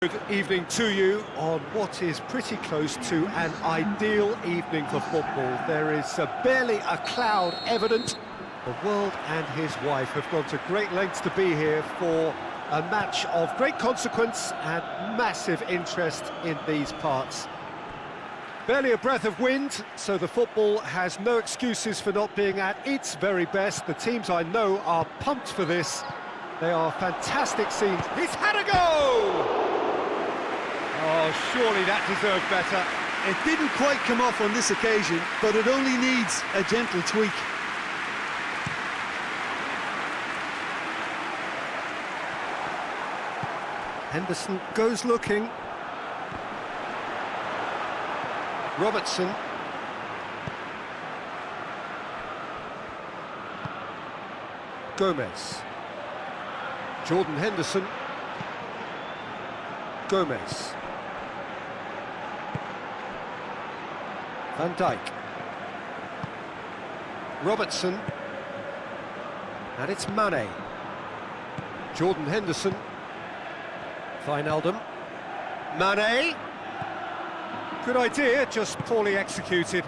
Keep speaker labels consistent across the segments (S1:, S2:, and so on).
S1: Good evening to you on what is pretty close to an ideal evening for football. There is barely a cloud evident. The world and his wife have gone to great lengths to be here for a match of great consequence and massive interest in these parts. Barely a breath of wind, so the football has no excuses for not being at its very best. The teams I know are pumped for this. They are fantastic scenes. He's had a go! Oh, surely that deserved better.
S2: It didn't quite come off on this occasion, but it only needs a gentle tweak.
S1: Henderson goes looking. Robertson. Gomez. Jordan Henderson. Gomez. Van Dijk. Robertson. And it's Mane. Jordan Henderson. Wijnaldum. Mane. Good idea, just poorly executed.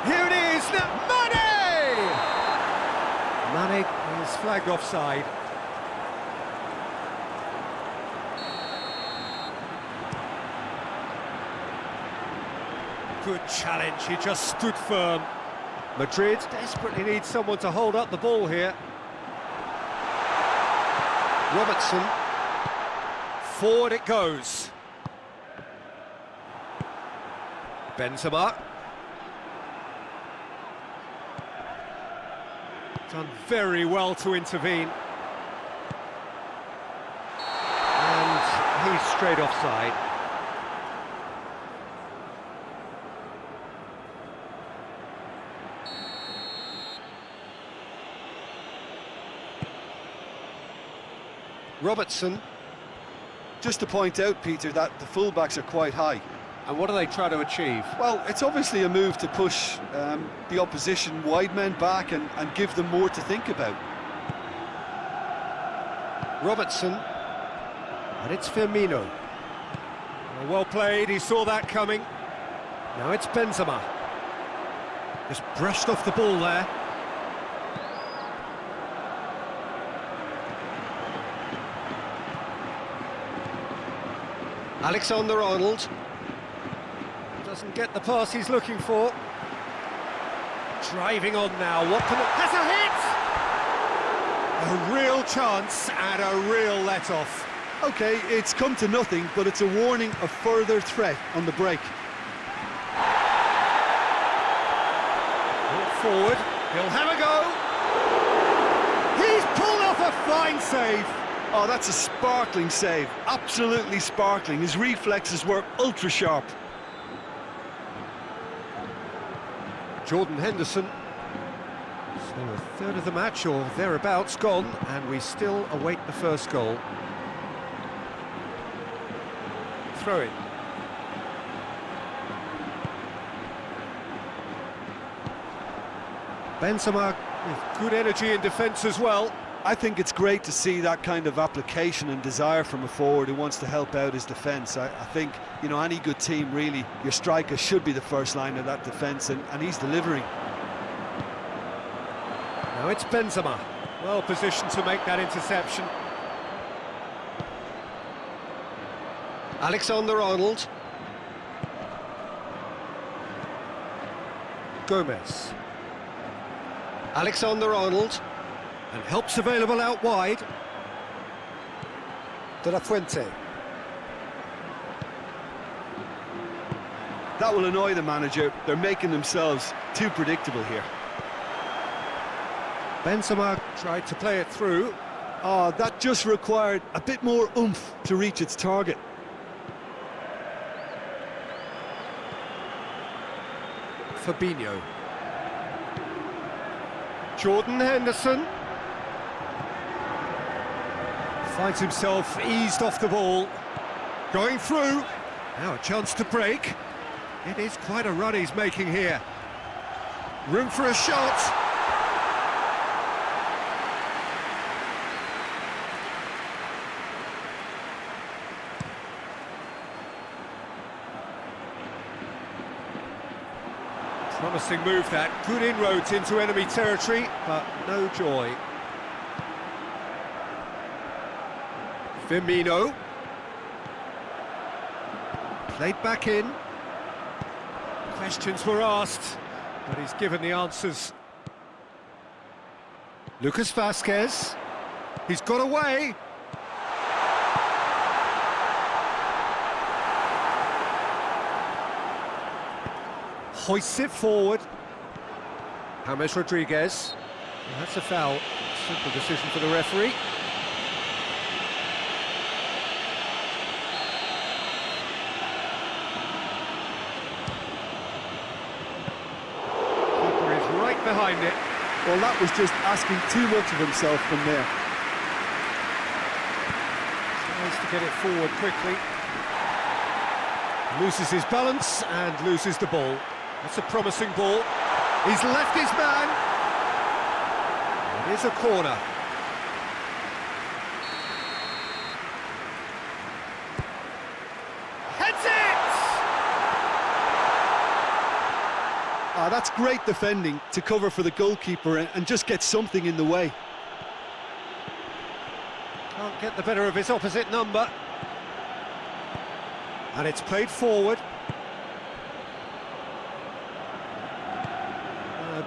S1: Here it is, Mane! Mane is flagged offside. Good challenge, he just stood firm. Madrid desperately needs someone to hold up the ball here. Robertson. Forward it goes. Benzema. Done very well to intervene. And he's straight offside. Robertson.
S2: Just to point out, Peter, that the fullbacks are quite high.
S1: And what do they try to achieve?
S2: Well, it's obviously a move to push the opposition wide men back and give them more to think about.
S1: Robertson. And it's Firmino. Well played, he saw that coming. Now it's Benzema. Just brushed off the ball there. Alexander-Arnold doesn't get the pass he's looking for. Driving on now, what can it... Has a hit! A real chance and a real let-off.
S2: Okay, it's come to nothing, but it's a warning of further threat on the break.
S1: Brought forward, he'll have a go. He's pulled off a fine save.
S2: Oh, that's a sparkling save, absolutely sparkling. His reflexes were ultra-sharp.
S1: Jordan Henderson. So a third of the match, or thereabouts, gone, and we still await the first goal. Throw in. Benzema with good energy in defence as well.
S2: I think it's great to see that kind of application and desire from a forward who wants to help out his defence. I think, you know, any good team, really, your striker should be the first line of that defence, and he's delivering.
S1: Now it's Benzema, well positioned to make that interception. Alexander-Arnold. Gomez. Alexander-Arnold. And help's available out wide. De La Fuente.
S2: That will annoy the manager. They're making themselves too predictable here.
S1: Benzema tried to play it through.
S2: Oh, that just required a bit more oomph to reach its target.
S1: Fabinho. Jordan Henderson. Finds himself eased off the ball. Going through. Now a chance to break. It is quite a run he's making here. Room for a shot. Promising move that, good inroads into enemy territory, but no joy. Firmino. Played back in. Questions were asked, but he's given the answers. Lucas Vazquez. He's got away. Hoists it forward. James Rodriguez. Well, that's a foul. Simple decision for the referee. Keeper is right behind it.
S2: Well, that was just asking too much of himself from there.
S1: Tries to get it forward quickly. Loses his balance and loses the ball. That's a promising ball. He's left his man. It is a corner. Heads it!
S2: That's great defending to cover for the goalkeeper and just get something in the way.
S1: Can't get the better of his opposite number. And it's played forward.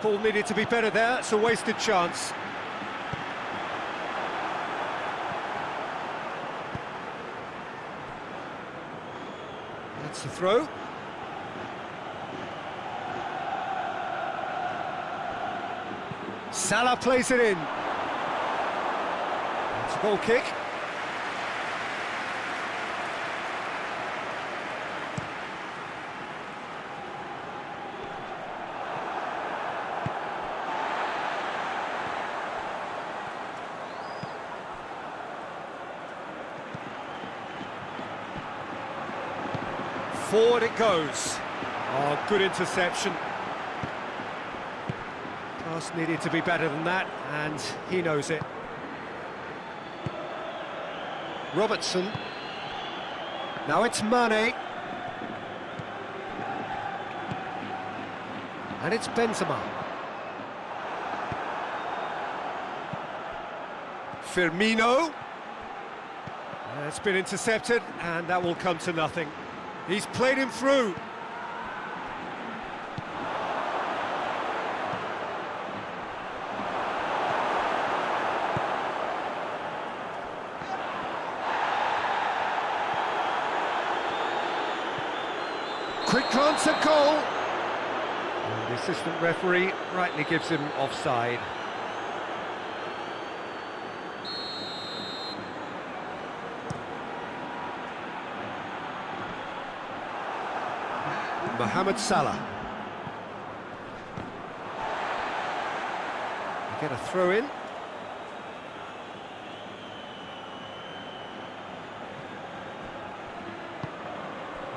S1: Ball needed to be better there, it's a wasted chance. That's the throw. Salah plays it in. It's a goal kick. Forward it goes. Oh, good interception. Pass needed to be better than that, and he knows it. Robertson. Now it's Mane. And it's Benzema. Firmino. It's been intercepted, and that will come to nothing. He's played him through. Quick glance at goal. And the assistant referee rightly gives him offside. Mohamed Salah. They get a throw in.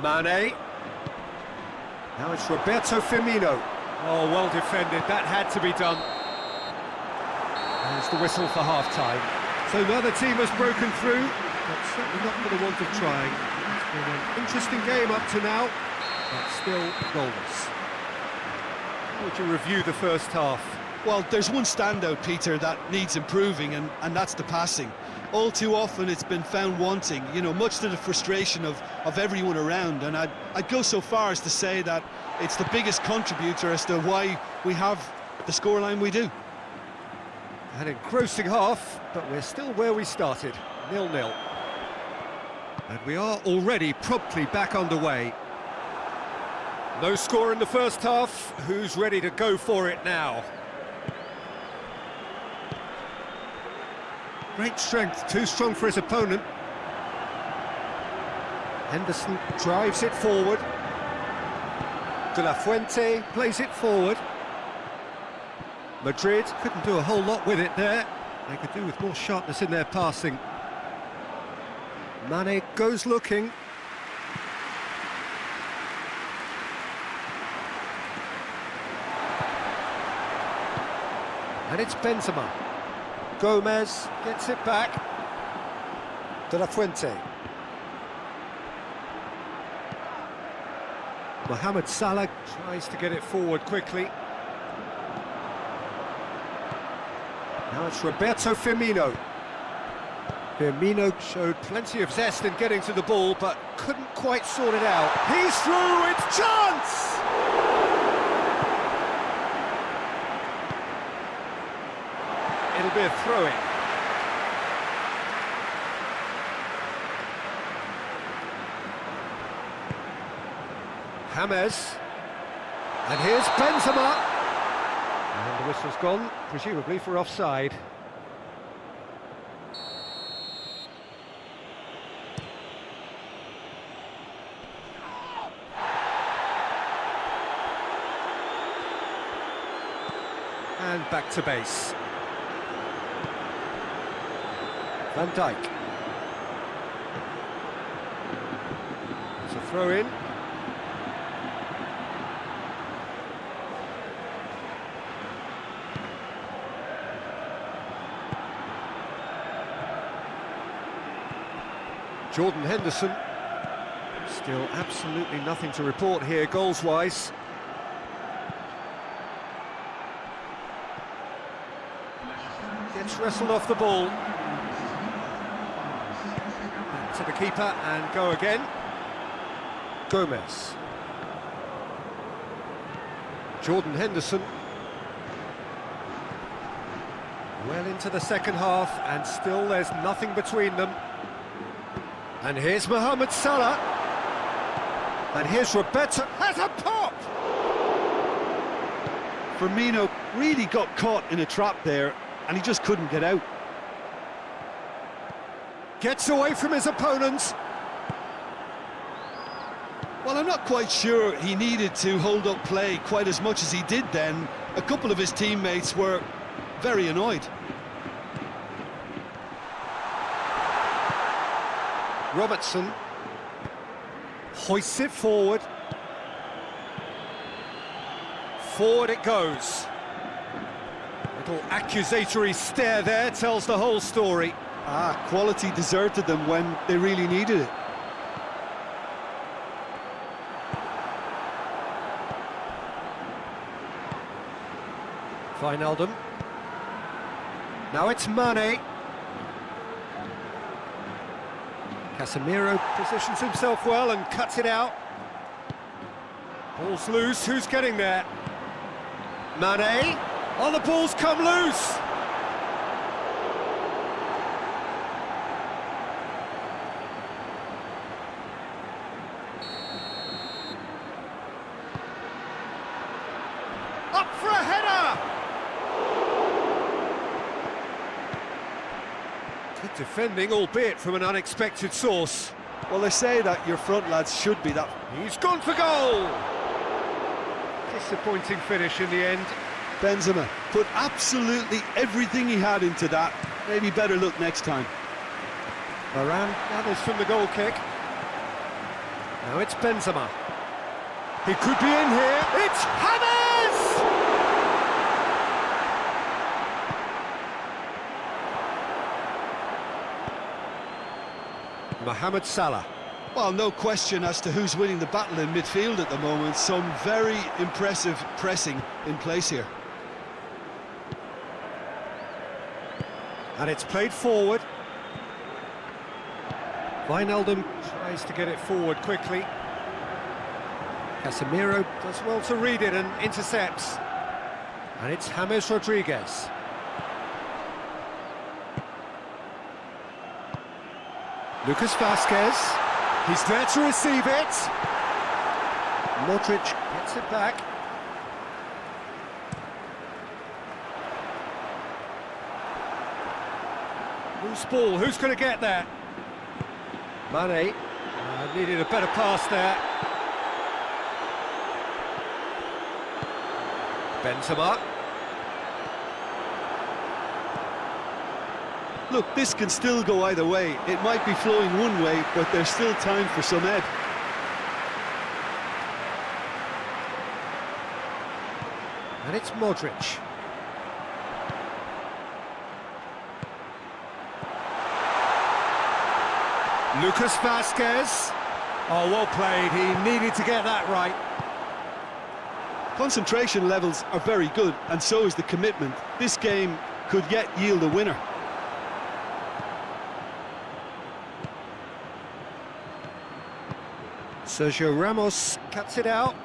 S1: Mane. Now it's Roberto Firmino. Oh, well defended. That had to be done. There's the whistle for half-time. So neither team has broken through, but certainly not for the want of trying. It's been an interesting game up to now, but still goalless. How would you review the first half?
S2: Well, there's one standout, Peter, that needs improving, and that's the passing. All too often it's been found wanting, you know, much to the frustration of everyone around, and I'd go so far as to say that it's the biggest contributor as to why we have the scoreline we do.
S1: An engrossing half, but we're still where we started, 0-0. And we are already promptly back underway. No score in the first half, who's ready to go for it now? Great strength, too strong for his opponent. Henderson drives it forward. De La Fuente plays it forward. Madrid couldn't do a whole lot with it there. They could do with more sharpness in their passing. Mane goes looking. And it's Benzema. Gomez gets it back. De La Fuente. Mohamed Salah tries to get it forward quickly. Now it's Roberto Firmino. Firmino showed plenty of zest in getting to the ball, but couldn't quite sort it out. He's through, it's chance! It'll be a throw-in. James. And here's Benzema. And the whistle's gone, presumably for offside. And back to base. Van Dijk. It's a throw-in. Jordan Henderson. Still absolutely nothing to report here, goals-wise. Gets wrestled off the ball. Back to the keeper and go again. Gomez. Jordan Henderson. Well into the second half, and still there's nothing between them. And here's Mohamed Salah. And here's Roberto. Has a pop!
S2: Firmino really got caught in a trap there, and he just couldn't get out.
S1: Gets away from his opponents.
S2: Well, I'm not quite sure he needed to hold up play quite as much as he did then. A couple of his teammates were very annoyed.
S1: Robertson hoists it forward. Forward it goes. Little accusatory stare there tells the whole story.
S2: Quality deserted them when they really needed it.
S1: Wijnaldum. Now it's Mane. Casemiro positions himself well and cuts it out. Ball's loose, who's getting there? Mane. Oh, the ball's come loose! Up for a header! Good defending, albeit from an unexpected source.
S2: Well, they say that your front lads should be that.
S1: He's gone for goal! Disappointing finish in the end.
S2: Benzema put absolutely everything he had into that. Maybe better look next time.
S1: Varane gathers from the goal kick. Now it's Benzema. He could be in here. It's James! Mohamed Salah.
S2: Well, no question as to who's winning the battle in midfield at the moment. Some very impressive pressing in place here.
S1: And it's played forward. Wijnaldum tries to get it forward quickly. Casemiro does well to read it and intercepts. And it's James Rodriguez. Lucas Vazquez. He's there to receive it. Modric gets it back. Loose ball, who's going to get there? Mane. Needed a better pass there. Benzema.
S2: Look, this can still go either way. It might be flowing one way, but there's still time for some ed.
S1: And it's Modric. Lucas Vazquez. Oh, well played. He needed to get that right.
S2: Concentration levels are very good, and so is the commitment. This game could yet yield a winner.
S1: Sergio Ramos cuts it out.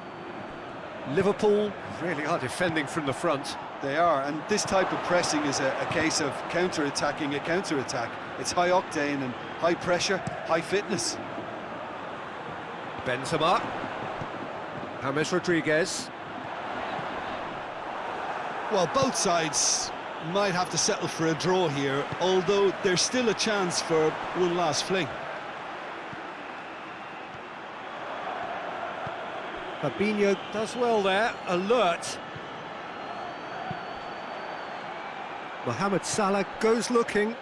S1: Liverpool really are defending from the front.
S2: They are, and this type of pressing is a case of counter-attacking a counter-attack. It's high octane and high pressure, high fitness.
S1: Benzema. James Rodriguez.
S2: Well, both sides might have to settle for a draw here, although there's still a chance for one last fling.
S1: Fabinho does well there, alert. Mohamed Salah goes looking.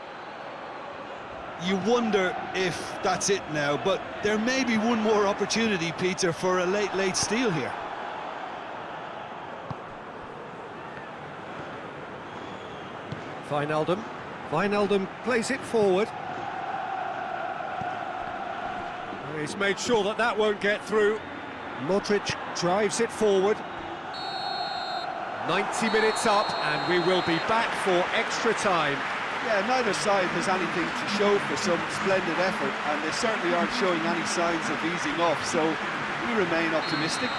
S2: You wonder if that's it now, but there may be one more opportunity, Peter, for a late steal here.
S1: Wijnaldum plays it forward. He's made sure that that won't get through. Modric drives it forward. 90 minutes up, and we will be back for extra time.
S2: Yeah, neither side has anything to show for some splendid effort, and they certainly aren't showing any signs of easing off, so we remain optimistic.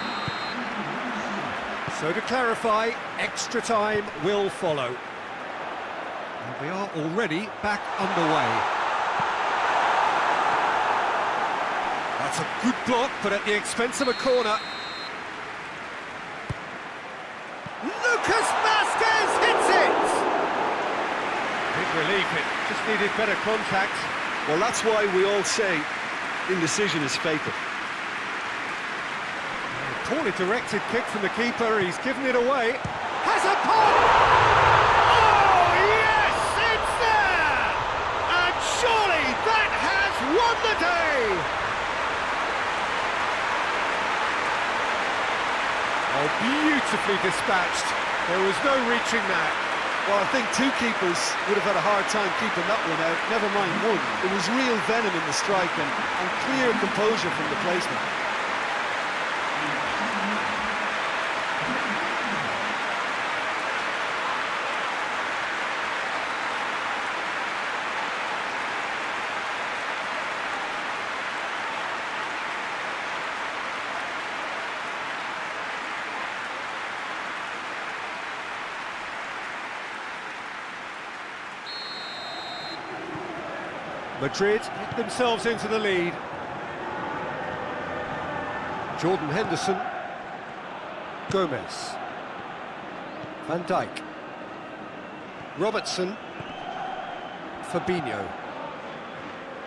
S1: So to clarify, extra time will follow. And we are already back underway. That's a good block, but at the expense of a corner. Lucas Vazquez hits it! Big relief, it just needed better contact.
S2: Well, that's why we all say indecision is fatal.
S1: Poorly directed kick from the keeper, he's given it away. Has a pop! Oh, yes, it's there! And surely that has won the day! Oh, beautifully dispatched. There was no reaching that.
S2: Well, I think two keepers would have had a hard time keeping that one out, never mind one. It was real venom in the strike and clear composure from the placement.
S1: Madrid get themselves into the lead. Jordan Henderson. Gomez. Van Dijk. Robertson. Fabinho.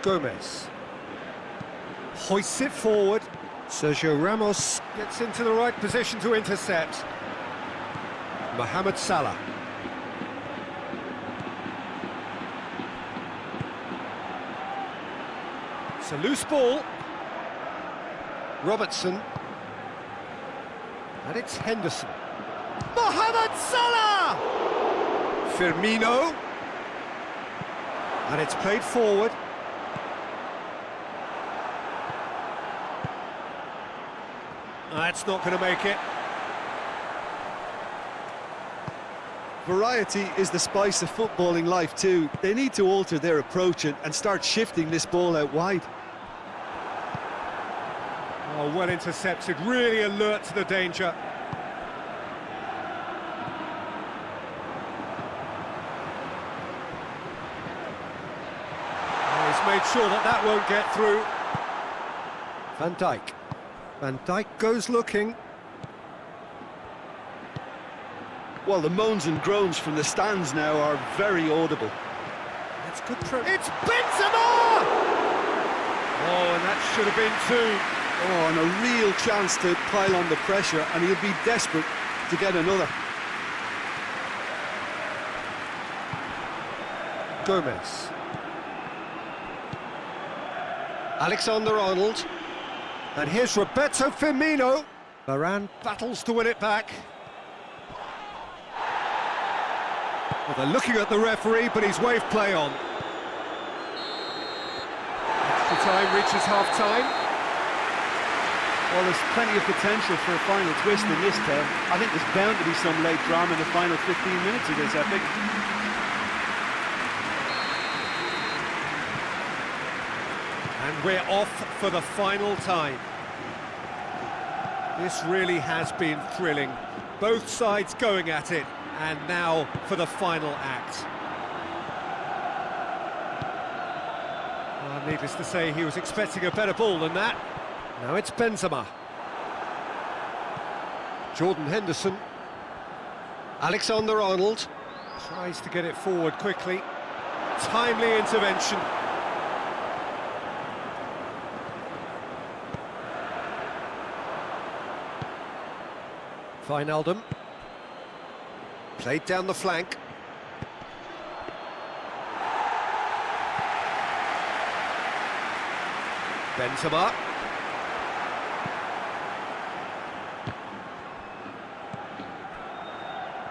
S1: Gomez. Hoists it forward. Sergio Ramos gets into the right position to intercept. Mohamed Salah. It's a loose ball. Robertson. And it's Henderson. Mohamed Salah! Firmino. And it's played forward. That's not going to make it.
S2: Variety is the spice of footballing life too. They need to alter their approach and start shifting this ball out wide.
S1: Oh, well intercepted, really alert to the danger. Oh, he's made sure that that won't get through. Van Dijk. Van Dijk goes looking.
S2: Well, the moans and groans from the stands now are very audible.
S1: It's good for... It's Benzema! Oh, and that should have been two.
S2: Oh, and a real chance to pile on the pressure, and he'll be desperate to get another.
S1: Gomez. Alexander-Arnold. And here's Roberto Firmino. Varane battles to win it back. Well, they're looking at the referee, but he's waved play on. Extra time reaches half-time.
S3: Well, there's plenty of potential for a final twist in this tale. I think there's bound to be some late drama in the final 15 minutes of this epic.
S1: And we're off for the final time. This really has been thrilling. Both sides going at it, and now for the final act. Well, needless to say, he was expecting a better ball than that. Now it's Benzema. Jordan Henderson. Alexander-Arnold tries to get it forward quickly. Timely intervention. Wijnaldum. Played down the flank. Benzema.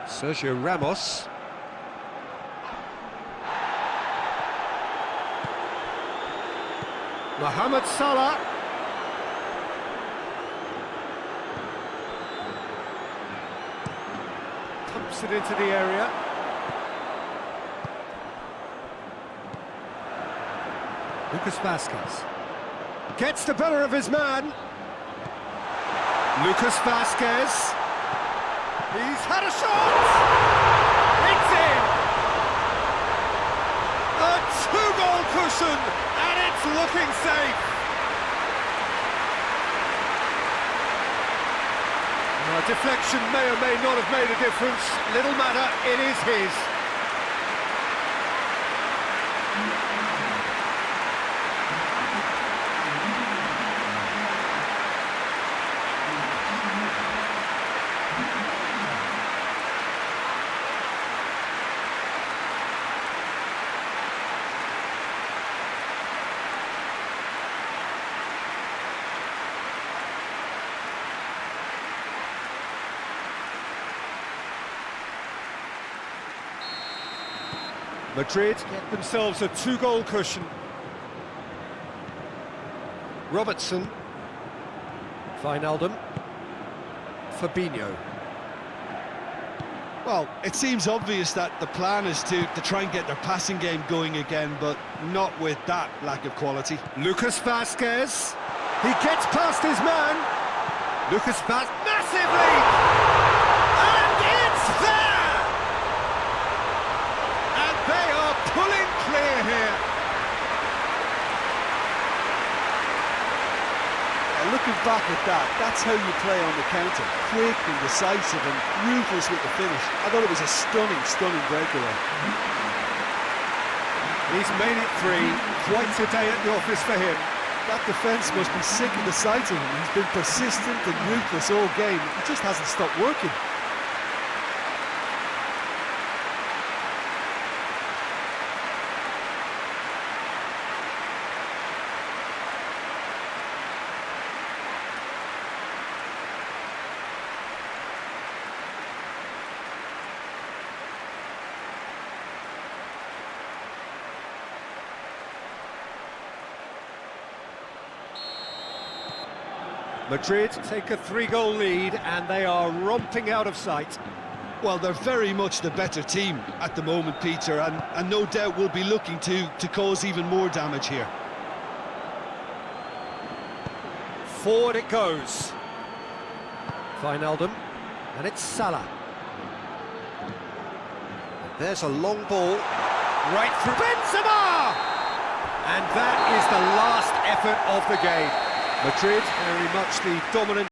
S1: Sergio Ramos. Mohamed Salah. Pumps it into the area. Lucas Vazquez. Gets the better of his man. Lucas Vazquez. He's had a shot! It's in! A two-goal cushion, and it's looking safe. A deflection may or may not have made a difference. Little matter, it is his. Madrid get themselves a two-goal cushion. Robertson. Wijnaldum. Fabinho.
S2: Well, it seems obvious that the plan is to try and get their passing game going again, but not with that lack of quality.
S1: Lucas Vazquez. He gets past his man. Lucas Vazquez. Massive lead! And it's there! And they are pulling clear here.
S3: Looking back at that, that's how you play on the counter. Quick and decisive and ruthless with the finish. I thought it was a stunning, stunning breakaway.
S1: He's made it three. Quite a day at the office for him.
S3: That defence must be sick of the sight of him. He's been persistent and ruthless all game. He just hasn't stopped working.
S1: Madrid take a three-goal lead and they are romping out of sight.
S2: Well, they're very much the better team at the moment, Peter, and no doubt will be looking to cause even more damage here.
S1: Forward it goes. Wijnaldum, and it's Salah. There's a long ball, right through Benzema! And that is the last effort of the game. Madrid very much the dominant